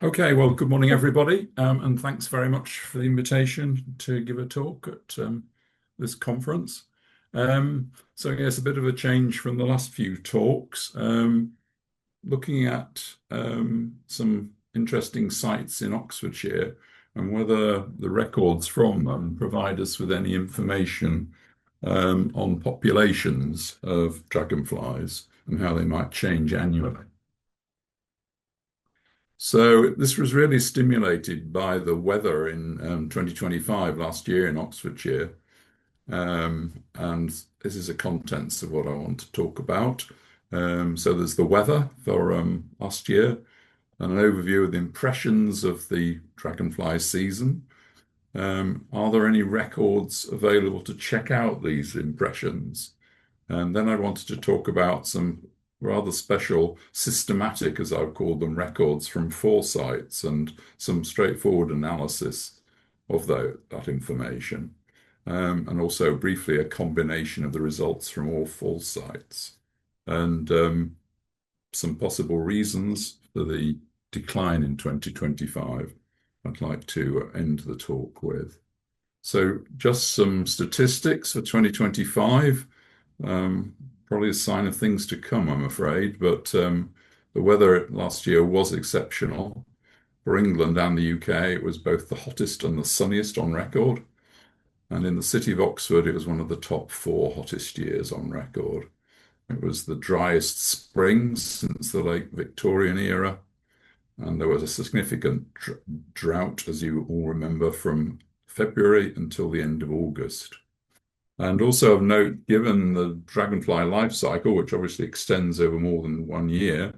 Okay, well, good morning, everybody, and thanks very much for the invitation to give a talk at this conference. So, yes, a bit of a change from the last few talks, looking at some interesting sites in Oxfordshire and whether the records from them provide us with any information on populations of dragonflies and how they might change annually. So this was really stimulated by the weather in 2025 last year in Oxfordshire. And this is the contents of what I want to talk about. So there's the weather for last year and an overview of the impressions of the dragonfly season. Are there any records available to check out these impressions? And then I wanted to talk about some rather special systematic, as I would call them, records from 4 sites and some straightforward analysis of that information. And also briefly a combination of the results from all 4 sites and some possible reasons for the decline in 2025 I'd like to end the talk with. So just some statistics for 2025. Probably a sign of things to come, I'm afraid, but the weather last year was exceptional. For England and the UK, it was both the hottest and the sunniest on record. And in the city of Oxford, it was one of the top 4 hottest years on record. It was the driest spring since the late Victorian era. And there was a significant drought, as you all remember, from February until the end of August. And also of note, given the dragonfly life cycle, which obviously extends over more than 1 year,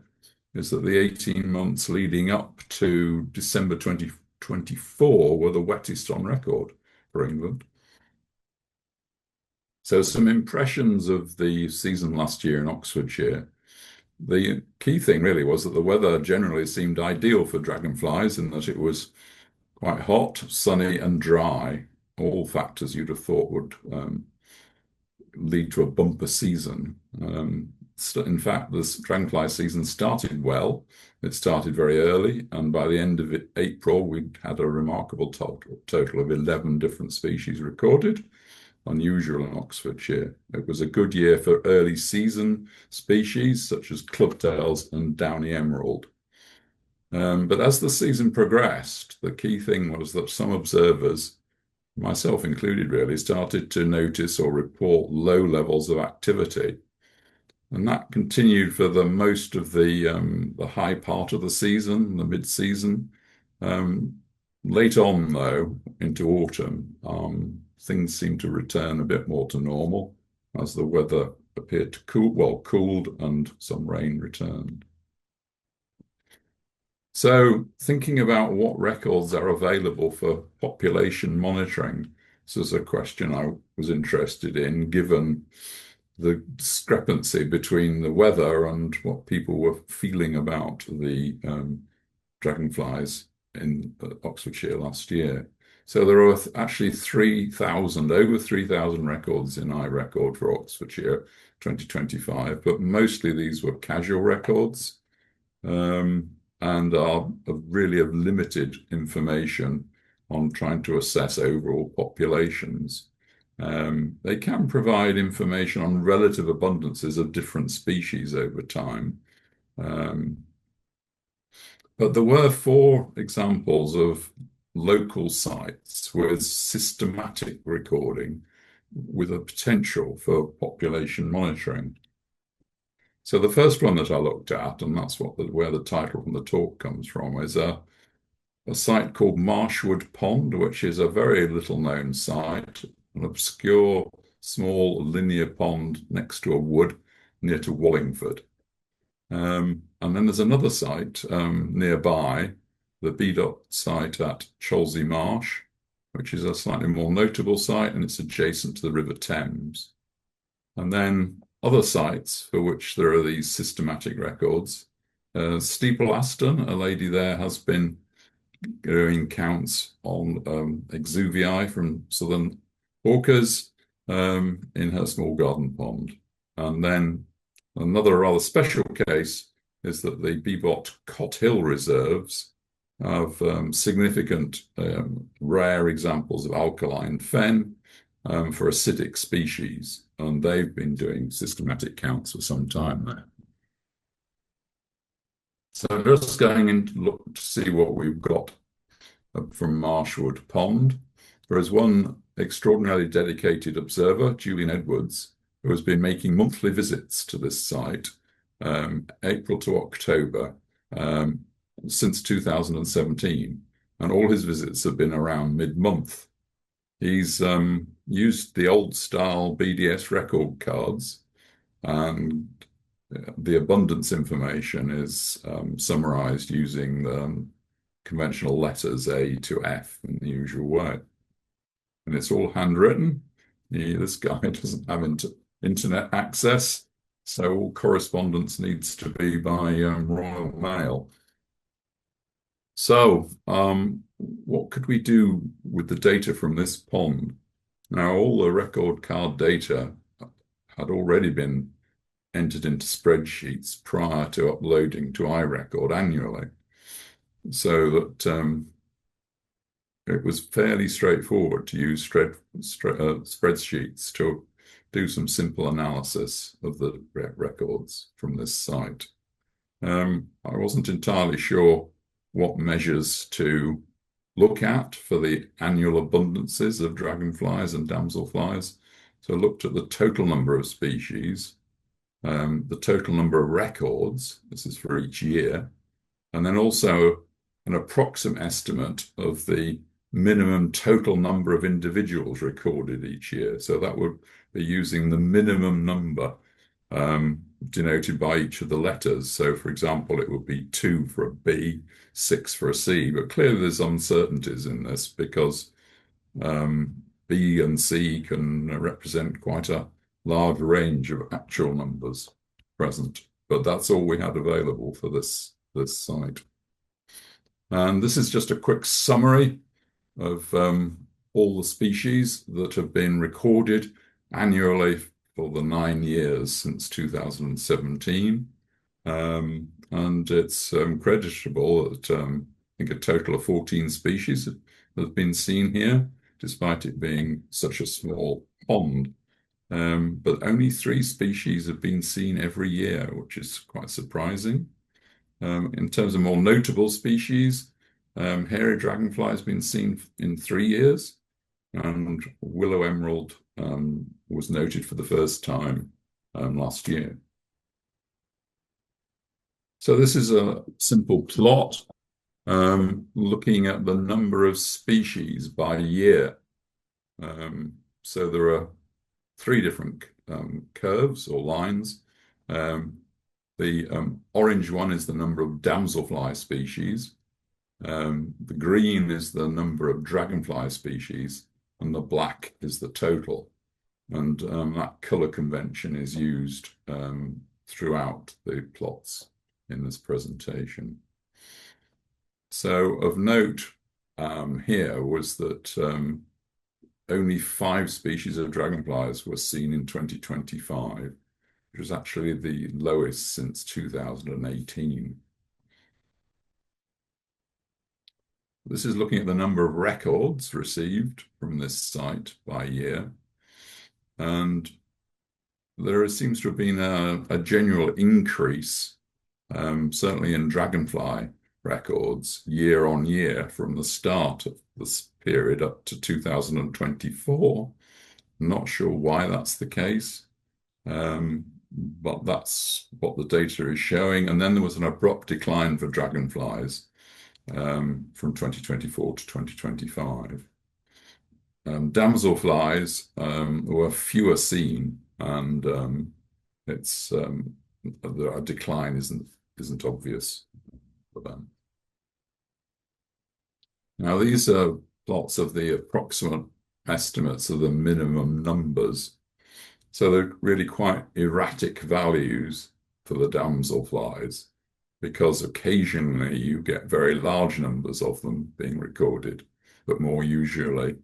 is that the 18 months leading up to December 2024 were the wettest on record for England. So some impressions of the season last year in Oxfordshire. The key thing really was that the weather generally seemed ideal for dragonflies in that it was quite hot, sunny and dry, all factors you'd have thought would lead to a bumper season. In fact, this dragonfly season started well. It started very early, and by the end of April, we'd had a remarkable total of 11 different species recorded, unusual in Oxfordshire. It was a good year for early season species such as clubtails and downy emerald. But as the season progressed, the key thing was that some observers, myself included really, started to notice or report low levels of activity. And that continued for the most of the high part of the season, the mid-season. Late on, though, into autumn, things seemed to return a bit more to normal as the weather appeared to cooled and some rain returned. So thinking about what records are available for population monitoring, this is a question I was interested in, given the discrepancy between the weather and what people were feeling about the dragonflies in Oxfordshire last year. So there are actually over 3,000 records in iRecord for Oxfordshire 2025, but mostly these were casual records. And are really of limited information on trying to assess overall populations. They can provide information on relative abundances of different species over time. But there were 4 examples of local sites with systematic recording with a potential for population monitoring. So the first one that I looked at, and that's where the title from the talk comes from, is a site called Marsh Wood Pond, which is a very little known site, an obscure small linear pond next to a wood near to Wallingford. And then there's another site nearby, the BDOT site at Cholsey Marsh, which is a slightly more notable site, and it's adjacent to the River Thames. And then other sites for which there are these systematic records. Steeple Aston, a lady there has been doing counts on exuvii from southern hawkers in her small garden pond. And then another rather special case is that the Beebot Cot Hill reserves of significant rare examples of alkaline fen for acidic species, and they've been doing systematic counts for some time now. So just going in to look to see what we've got from Marsh Wood Pond. There is one extraordinarily dedicated observer, Julian Edwards, who has been making monthly visits to this site, April to October, since 2017, and all his visits have been around mid-month. He's used the old style BDS record cards, and the abundance information is summarized using the conventional letters A to F in the usual way. And it's all handwritten. This guy doesn't have internet access, so all correspondence needs to be by Royal Mail. So, what could we do with the data from this pond? Now, all the record card data had already been entered into spreadsheets prior to uploading to iRecord annually, so that it was fairly straightforward to use spreadsheets to do some simple analysis of the records from this site. I wasn't entirely sure what measures to look at for the annual abundances of dragonflies and damselflies. So I looked at the total number of species, the total number of records, this is for each year, and then also an approximate estimate of the minimum total number of individuals recorded each year. So that would be using the minimum number denoted by each of the letters. So, for example, it would be 2 for a B, 6 for a C, but clearly there's uncertainties in this because B and C can represent quite a large range of actual numbers present, but that's all we had available for this site. And this is just a quick summary of all the species that have been recorded annually for the 9 years since 2017. And it's creditable that I think a total of 14 species have been seen here, despite it being such a small pond. But only 3 species have been seen every year, which is quite surprising. In terms of more notable species, hairy dragonfly has been seen in 3 years, and willow emerald was noted for the first time last year. So this is a simple plot looking at the number of species by year. So there are 3 different curves or lines. The orange one is the number of damselfly species. The green is the number of dragonfly species, and the black is the total. And that color convention is used throughout the plots in this presentation. So of note here was that only 5 species of dragonflies were seen in 2025, which was actually the lowest since 2018. This is looking at the number of records received from this site by year. And there seems to have been a general increase, certainly in dragonfly records, year on year from the start of this period up to 2024. I'm not sure why that's the case, but that's what the data is showing. And then there was an abrupt decline for dragonflies from 2024 to 2025. Damselflies were fewer seen, and it's a decline isn't obvious for them. Now these are plots of the approximate estimates of the minimum numbers. So they're really quite erratic values for the damselflies, because occasionally you get very large numbers of them being recorded, but more usually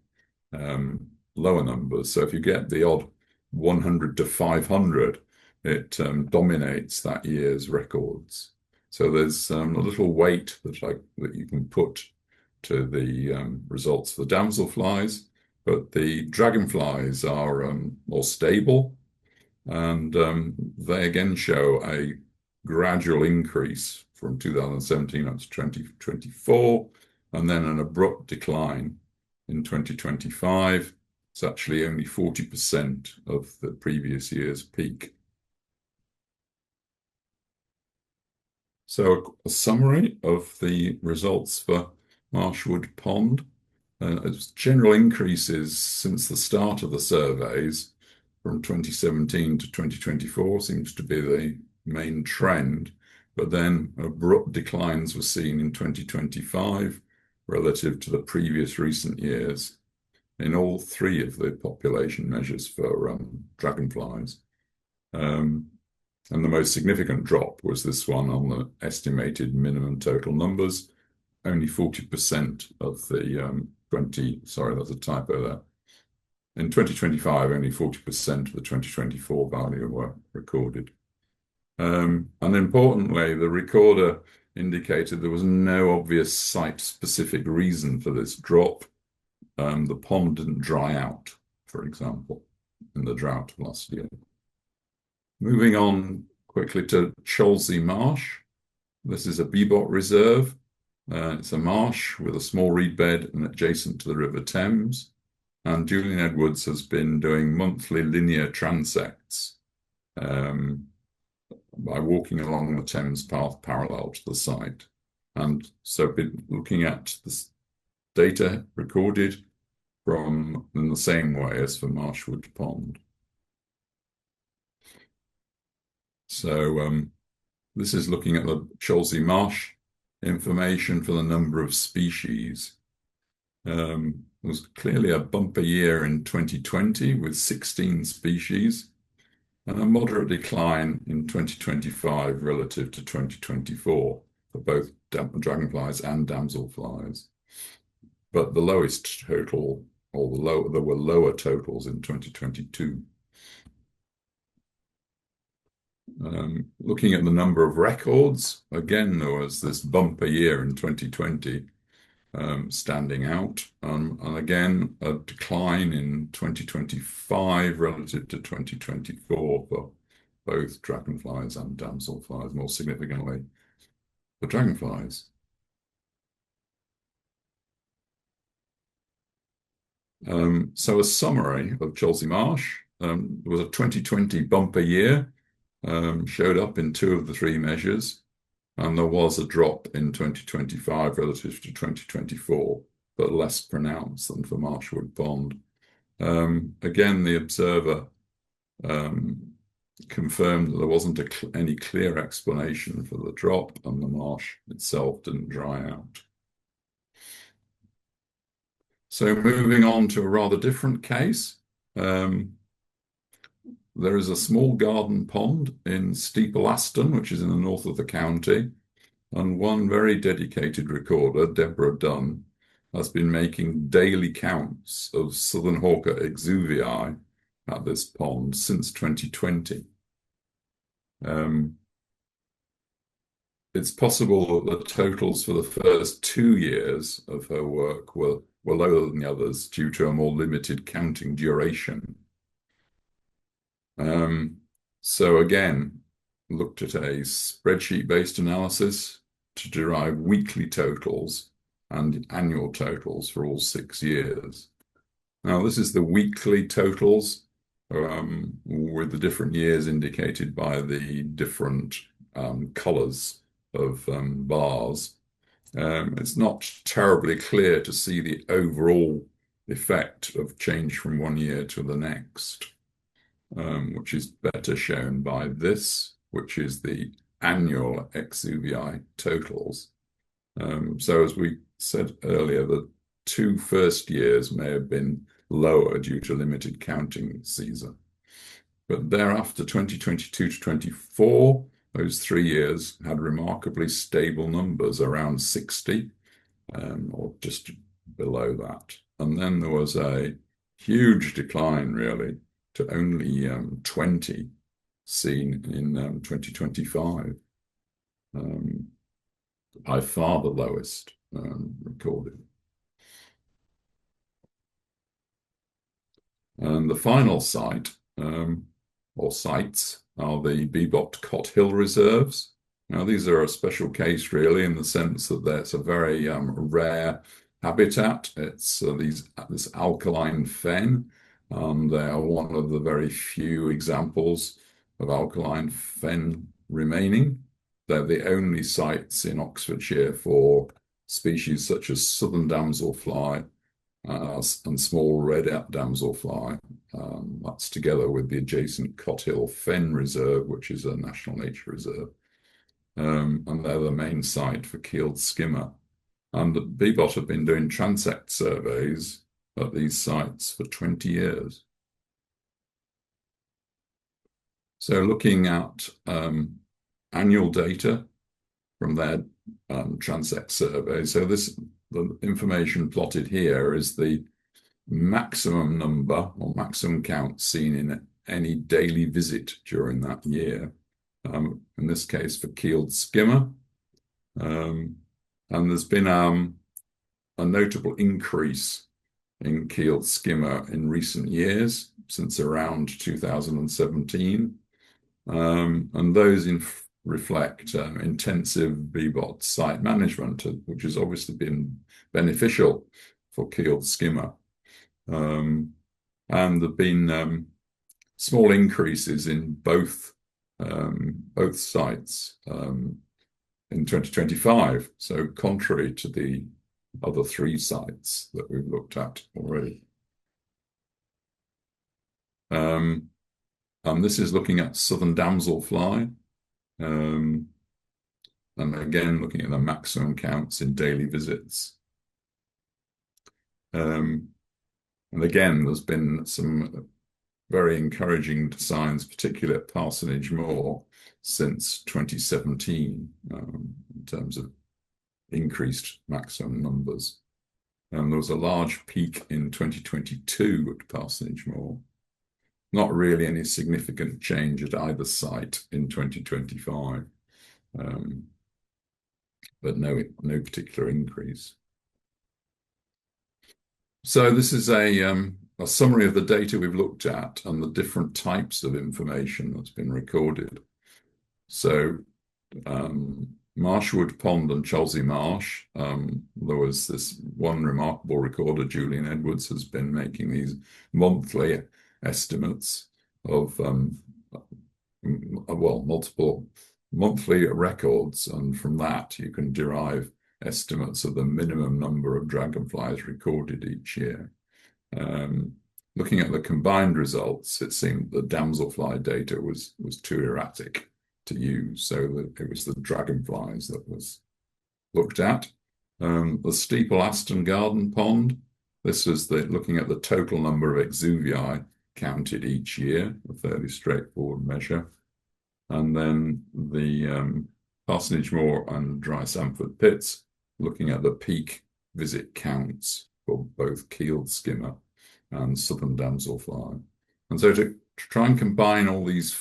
lower numbers. So if you get the odd 100 to 500, it dominates that year's records. So there's a little weight that you can put to the results for the damselflies, but the dragonflies are more stable, and they again show a gradual increase from 2017 up to 2024, and then an abrupt decline in 2025. It's actually only 40% of the previous year's peak. So a summary of the results for Marsh Wood Pond. General increases since the start of the surveys from 2017 to 2024 seems to be the main trend, but then abrupt declines were seen in 2025 relative to the previous recent years in all three of the population measures for dragonflies. And the most significant drop was this one on the estimated minimum total numbers. Only 40% of the sorry, that's a typo there. In 2025, only 40% of the 2024 value were recorded. And importantly, the recorder indicated there was no obvious site-specific reason for this drop. The pond didn't dry out, for example, in the drought last year. Moving on quickly to Cholsey Marsh. This is a bebot reserve. It's a marsh with a small reed bed and adjacent to the River Thames. And Julian Edwards has been doing monthly linear transects by walking along the Thames path parallel to the site. And so been looking at this data recorded from in the same way as for Marsh Wood Pond. So this is looking at the Cholsey Marsh information for the number of species. There was clearly a bumper year in 2020 with 16 species and a moderate decline in 2025 relative to 2024 for both dragonflies and damselflies. But the lowest total, there were lower totals in 2022. Looking at the number of records, again, there was this bumper year in 2020 standing out, and again, a decline in 2025 relative to 2024 for both dragonflies and damselflies, more significantly for dragonflies. So a summary of Cholsey Marsh. There was a 2020 bumper year. Showed up in 2 of the 3 measures, and there was a drop in 2025 relative to 2024, but less pronounced than for Marsh Wood Pond. Again, the observer confirmed that there wasn't any clear explanation for the drop, and the marsh itself didn't dry out. So moving on to a rather different case. There is a small garden pond in Steeple Aston, which is in the north of the county, and one very dedicated recorder, Deborah Dunn, has been making daily counts of southern hawker exuvii at this pond since 2020. It's possible that the totals for the first 2 years of her work were lower than the others due to a more limited counting duration. So again, looked at a spreadsheet-based analysis to derive weekly totals and annual totals for all 6 years. Now, this is the weekly totals with the different years indicated by the different colors of bars. It's not terribly clear to see the overall effect of change from one year to the next. Which is better shown by this, which is the annual exuvii totals. So as we said earlier, the 2 first years may have been lower due to limited counting season. But thereafter, 2022 to 24, those 3 years had remarkably stable numbers, around 60, or just below that. And then there was a huge decline, really, to only 20 seen in 2025. by far the lowest recorded. And the final site, or sites, are the Beebot Cot Hill Reserves. Now, these are a special case, really, in the sense that it's a very rare habitat. It's this alkaline fen. They are one of the very few examples of alkaline fen remaining. They're the only sites in Oxfordshire for species such as southern damselfly and small red damselfly. That's together with the adjacent Cot Hill Fen Reserve, which is a national nature reserve. And they're the main site for keeled skimmer. And the Beebot have been doing transect surveys at these sites for 20 years. So looking at annual data from their transect survey. So the information plotted here is the maximum number or maximum count seen in any daily visit during that year. In this case for keeled skimmer. And there's been a notable increase in keeled skimmer in recent years, since around 2017. And those reflect intensive Beebot site management, which has obviously been beneficial for keeled skimmer. And there've been small increases in both sites in 2025. So contrary to the other three sites that we've looked at already. And this is looking at southern damselfly. And again, looking at the maximum counts in daily visits. And again, there's been some very encouraging signs, particularly at Parsonage Moor, since 2017, in terms of increased maximum numbers. And there was a large peak in 2022 at Parsonage Moor. Not really any significant change at either site in 2025, but no particular increase. So this is a summary of the data we've looked at and the different types of information that's been recorded. So Marsh Wood Pond and Cholsey Marsh, there was this one remarkable recorder, Julian Edwards, has been making these monthly estimates of multiple monthly records, and from that you can derive estimates of the minimum number of dragonflies recorded each year. Looking at the combined results, it seemed the damselfly data was too erratic to use, so that it was the dragonflies that was looked at. The Steeple Aston Garden Pond, this was looking at the total number of exuvii counted each year, a fairly straightforward measure. And then the Parsonage Moor and Dry Sanford Pits, looking at the peak visit counts for both keeled skimmer and southern damselfly. And so to try and combine all these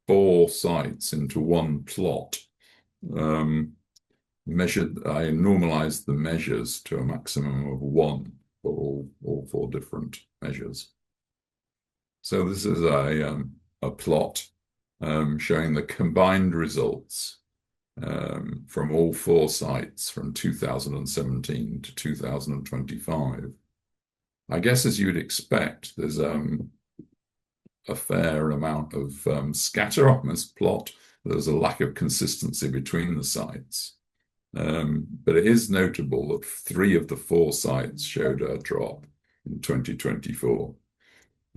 four sites into one plot, I normalized the measures to a maximum of 1 for all four different measures. So this is a plot showing the combined results from all four sites from 2017 to 2025. I guess, as you'd expect, there's a fair amount of scatter on this plot. There's a lack of consistency between the sites. But it is notable that 3 of the 4 sites showed a drop in 2024.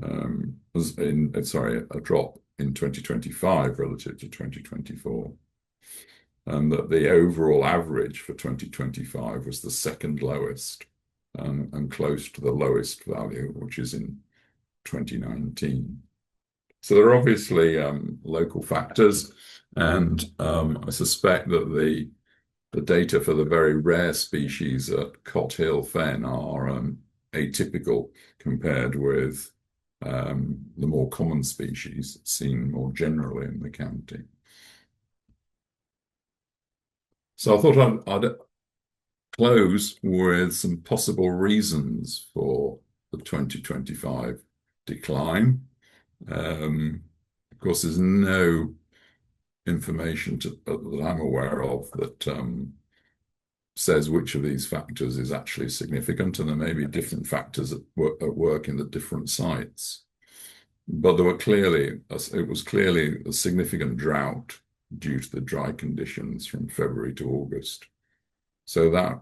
A drop in 2025 relative to 2024. And that the overall average for 2025 was the second lowest and close to the lowest value, which is in 2019. So there are obviously local factors, and I suspect that the data for the very rare species at Cot Hill Fen are atypical compared with the more common species seen more generally in the county. So I thought I'd close with some possible reasons for the 2025 decline. Of course, there's no information that I'm aware of that says which of these factors is actually significant, and there may be different factors at work in the different sites. But it was clearly a significant drought due to the dry conditions from February to August. So that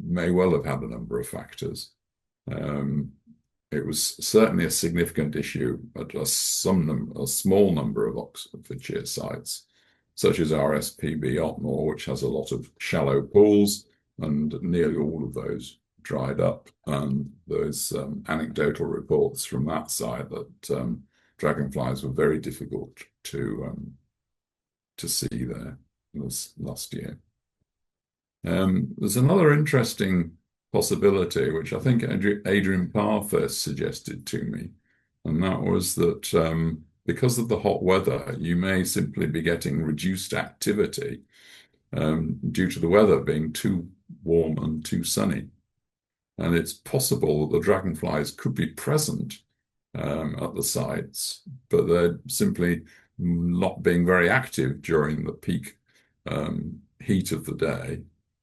may well have had a number of factors. Um, it was certainly a significant issue at a small number of Oxfordshire sites, such as RSPB Otmore, which has a lot of shallow pools, and nearly all of those dried up. And there's anecdotal reports from that side that dragonflies were very difficult to see there this last year. There's another interesting possibility, which I think Adrian Parr first suggested to me, and that was that because of the hot weather, you may simply be getting reduced activity due to the weather being too warm and too sunny. And it's possible that the dragonflies could be present at the sites, but they're simply not being very active during the peak heat of the day.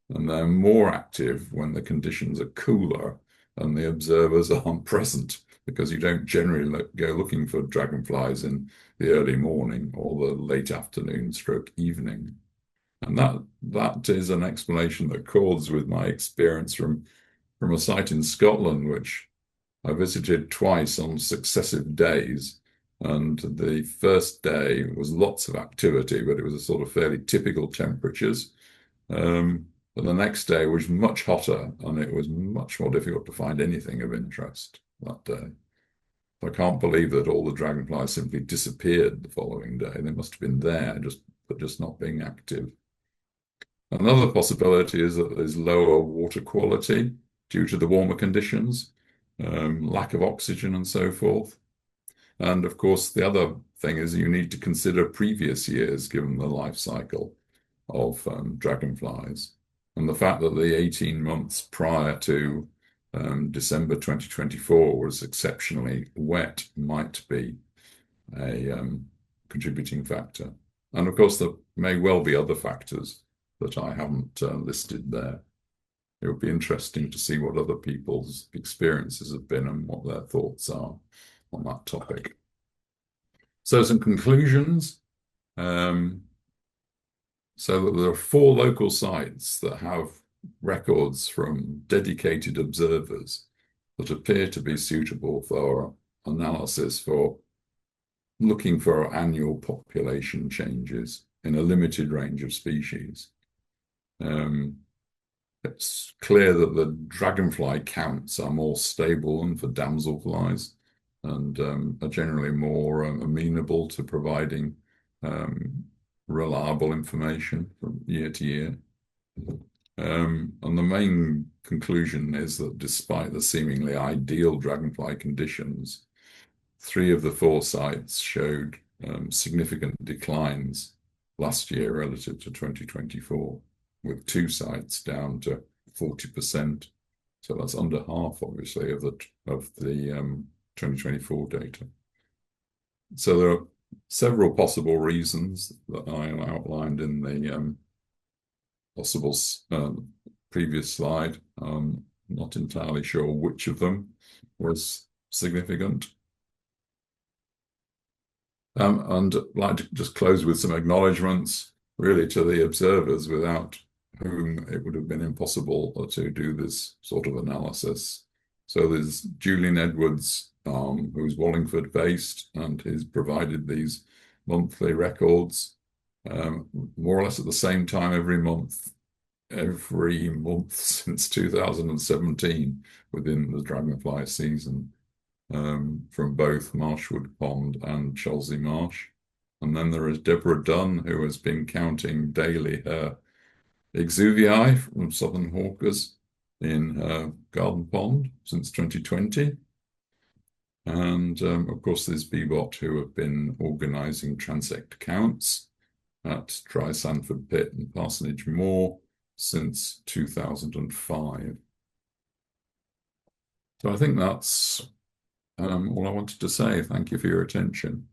And they're more active when the conditions are cooler and the observers aren't present, because you don't generally go looking for dragonflies in the early morning or the late afternoon stroke evening. And that is an explanation that accords with my experience from a site in Scotland, which I visited twice on successive days. And the first day was lots of activity, but it was a sort of fairly typical temperatures. But the next day was much hotter, and it was much more difficult to find anything of interest that day. I can't believe that all the dragonflies simply disappeared the following day. They must have been there, but just not being active. Another possibility is that there's lower water quality due to the warmer conditions, lack of oxygen and so forth. And of course, the other thing is you need to consider previous years, given the life cycle of dragonflies. And the fact that the 18 months prior to December 2024 was exceptionally wet might be a contributing factor. And of course, there may well be other factors that I haven't listed there. It would be interesting to see what other people's experiences have been and what their thoughts are on that topic. So some conclusions. So there are 4 local sites that have records from dedicated observers that appear to be suitable for analysis for looking for annual population changes in a limited range of species. It's clear that the dragonfly counts are more stable than for damselflies, and are generally more amenable to providing reliable information from year to year. And the main conclusion is that despite the seemingly ideal dragonfly conditions, 3 of the 4 sites showed significant declines last year relative to 2024, with 2 sites down to 40%. So that's under half, obviously, of the 2024 data. So there are several possible reasons that I outlined in the possible previous slide. Not entirely sure which of them was significant. And I'd like to just close with some acknowledgements, really, to the observers, without whom it would have been impossible to do this sort of analysis. So there's Julian Edwards, who's Wallingford based, and he's provided these monthly records more or less at the same time every month since 2017 within the dragonfly season, from both Marsh Wood Pond and Chelsea Marsh. And then there is Deborah Dunn, who has been counting daily her exuvii from southern hawkers in her garden pond since 2020. And of course, there's Bebot, who have been organising transect counts at Dry Sandford Pit and Parsonage Moor since 2005. So I think that's all I wanted to say. Thank you for your attention.